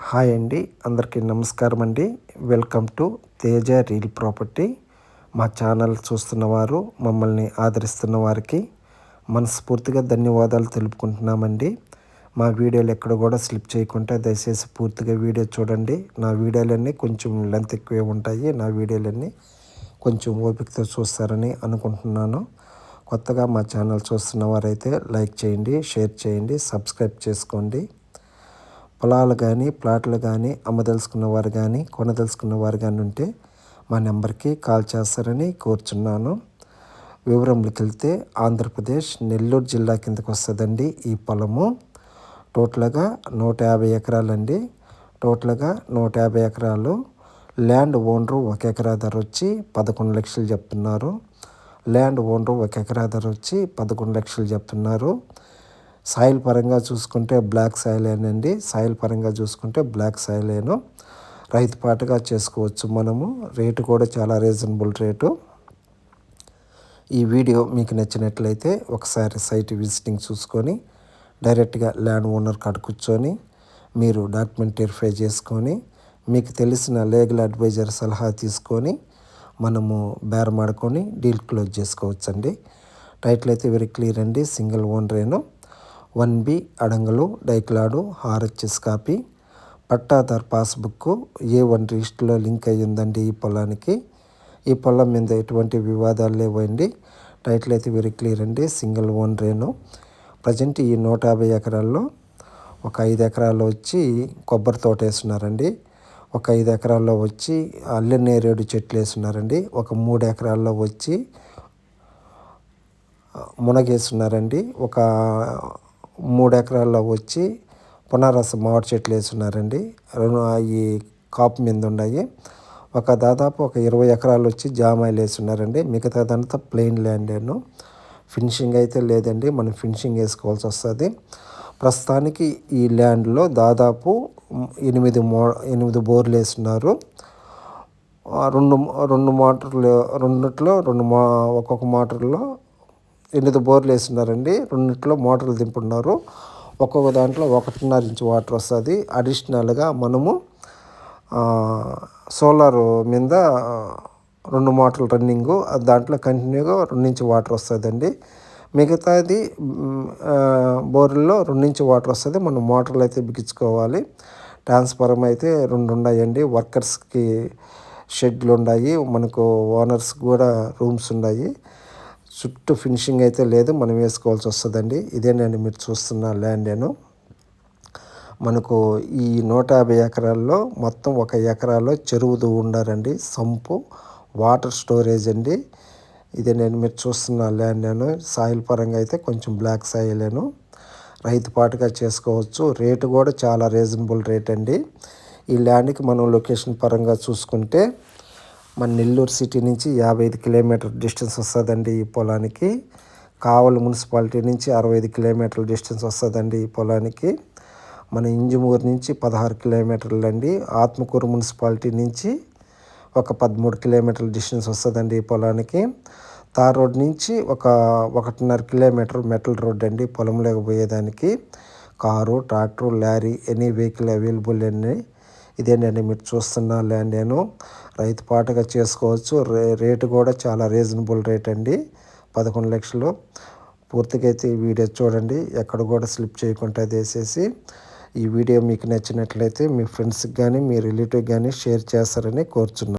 Hi అండి, అందరికీ నమస్కారం అండి. Welcome to Teja real property. మా ఛానల్ చూస్తున్నవారు, మమ్మల్ని ఆదరిస్తున్న వారికి మనస్ఫూర్తిగా ధన్యవాదాలు తెలుపుకుంటున్నామండి. మా వీడియోలు ఎక్కడ కూడా స్లిప్ చేయకుండా దయచేసి పూర్తిగా వీడియో చూడండి. నా వీడియోలన్నీ కొంచెం లెంత్ ఎక్కువే ఉంటాయి. నా వీడియోలన్నీ కొంచెం ఓపికతో చూస్తారని అనుకుంటున్నాను. కొత్తగా మా ఛానల్ చూస్తున్న వారైతే లైక్ చేయండి, షేర్ చేయండి, సబ్స్క్రైబ్ చేసుకోండి. పొలాలు కానీ ప్లాట్లు కానీ అమ్మదలుచుకున్న వారు కానీ కొనదలుచుకున్న వారు కానీ ఉంటే మా నెంబర్కి కాల్ చేస్తారని కోరుచున్నాను. వివరంలోకి వెళ్తే ఆంధ్రప్రదేశ్ నెల్లూరు జిల్లా కిందకు వస్తుందండి ఈ పొలము. టోటల్గా 150 ఎకరాలండి. టోటల్గా 150 ఎకరాలు. ల్యాండ్ ఓనరు 1 ఎకరా ధర వచ్చి 11 లక్షలు చెప్తున్నారు. ల్యాండ్ ఓనరు 1 ఎకరా ధర వచ్చి 11 లక్షలు చెప్తున్నారు. సాయిల్ పరంగా చూసుకుంటే బ్లాక్ సాయిలేనండి. సాయిల్ పరంగా చూసుకుంటే బ్లాక్ సాయిలేను. రైతు పాటుగా చేసుకోవచ్చు మనము. రేటు కూడా చాలా రీజనబుల్ రేటు. ఈ వీడియో మీకు నచ్చినట్లయితే ఒకసారి సైట్ విజిటింగ్ చూసుకొని డైరెక్ట్గా ల్యాండ్ ఓనర్ కాడ కూర్చొని మీరు డాక్యుమెంట్ వెరిఫై చేసుకొని మీకు తెలిసిన లీగల్ అడ్వైజర్ సలహా తీసుకొని మనము బేరమాడుకొని డీల్ క్లోజ్ చేసుకోవచ్చండి. టైటిల్ అయితే వెరీ క్లియర్ అండి. సింగిల్ ఓనరేను. 1B అడంగలు డైక్లాడు ఆర్హెచ్ఎస్ కాపీ. పట్టాదార్ పాస్బుక్ A1 రిజిస్టర్లో లింక్ అయ్యి ఉందండి ఈ పొలానికి. ఈ పొలం మీద ఎటువంటి వివాదాలు లేవండి. టైటిల్ అయితే వెరీ క్లియర్ అండి. సింగిల్ ఓనరేను. ప్రజెంట్ ఈ 150 ఎకరాల్లో ఒక 5 ఎకరాల్లో వచ్చి కొబ్బరి తోట వేస్తున్నారండి. ఒక 5 ఎకరాల్లో వచ్చి అల్లెనేరేడు చెట్లు వేస్తున్నారండి. ఒక 3 ఎకరాల్లో వచ్చి మునగేస్తున్నారండి. ఒక 3 ఎకరాల్లో వచ్చి పునరస మామిడి చెట్లు వేస్తున్నారండి. అవి కాపు మీద ఉన్నాయి. దాదాపు ఒక 20 ఎకరాలు వచ్చి జామాయిలు వేస్తున్నారండి. మిగతాదంతా ప్లెయిన్ ల్యాండేను. ఫినిషింగ్ అయితే లేదండి. మనం ఫినిషింగ్ వేసుకోవాల్సి వస్తుంది. ప్రస్తుతానికి ఈ ల్యాండ్లో దాదాపు 8 బోర్లు వేస్తున్నారు. రెండు మోటార్లు ఒక్కొక్క మోటార్లో 8 బోర్లు వేస్తున్నారండి. రెండిట్లో మోటార్లు దింపున్నారు. ఒక్కొక్క దాంట్లో 1.5 ఇంచు వాటర్ వస్తుంది. అడిషనల్గా మనము సోలార్ మీద 2 మోటార్లు రన్నింగు, దాంట్లో కంటిన్యూగా 2 ఇంచు వాటర్ వస్తుందండి. మిగతాది బోర్లో 2 ఇంచు వాటర్ వస్తుంది. మనం మోటార్లు అయితే బిగించుకోవాలి. ట్రాన్స్ఫార్మర్ అయితే 2 ఉన్నాయండి. వర్కర్స్కి షెడ్లు ఉన్నాయి. మనకు ఓనర్స్ కూడా రూమ్స్ ఉన్నాయి. చుట్టూ ఫినిషింగ్ అయితే లేదు, మనం వేసుకోవాల్సి వస్తుందండి. ఇదేనండి మీరు చూస్తున్న ల్యాండేను. మనకు ఈ 150 ఎకరాల్లో మొత్తం 1 ఎకరాలో చెరువుదు ఉండారండి. సంపు వాటర్ స్టోరేజ్ అండి. ఇదే నేను మీరు చూస్తున్న ల్యాండేను. సాయిల్ పరంగా అయితే కొంచెం బ్లాక్ సాయిలేను. రైతు పాటుగా చేసుకోవచ్చు. రేటు కూడా చాలా రీజనబుల్ రేట్ అండి. ఈ ల్యాండ్కి మనం లొకేషన్ పరంగా చూసుకుంటే మన నెల్లూరు సిటీ నుంచి 55 కిలోమీటర్ డిస్టెన్స్ వస్తుందండి ఈ పొలానికి. కావలి మున్సిపాలిటీ నుంచి 65 కిలోమీటర్ల డిస్టెన్స్ వస్తుందండి ఈ పొలానికి. మన ఇంజమూరు నుంచి 16 కిలోమీటర్లు అండి. ఆత్మకూరు మున్సిపాలిటీ నుంచి ఒక 13 కిలోమీటర్ల డిస్టెన్స్ వస్తుందండి ఈ పొలానికి. తార్ రోడ్ నుంచి ఒక 1.5 కిలోమీటర్ మెటల్ రోడ్ అండి పొలంలోకి పోయేదానికి. Car, tractor, lorry any vehicle available అండి. ఇదేనండి మీరు చూస్తున్న ల్యాండేను. రైతు పాటుగా చేసుకోవచ్చు. రేటు కూడా చాలా రీజనబుల్ రేట్ అండి. 11 లక్షలు. పూర్తిగా అయితే ఈ వీడియో చూడండి. ఎక్కడ కూడా స్లిప్ చేయకుండా వేసేసి ఈ వీడియో మీకు నచ్చినట్లయితే మీ ఫ్రెండ్స్కి కానీ మీ రిలేటివ్కి కానీ షేర్ చేస్తారని కోరుచున్నాను.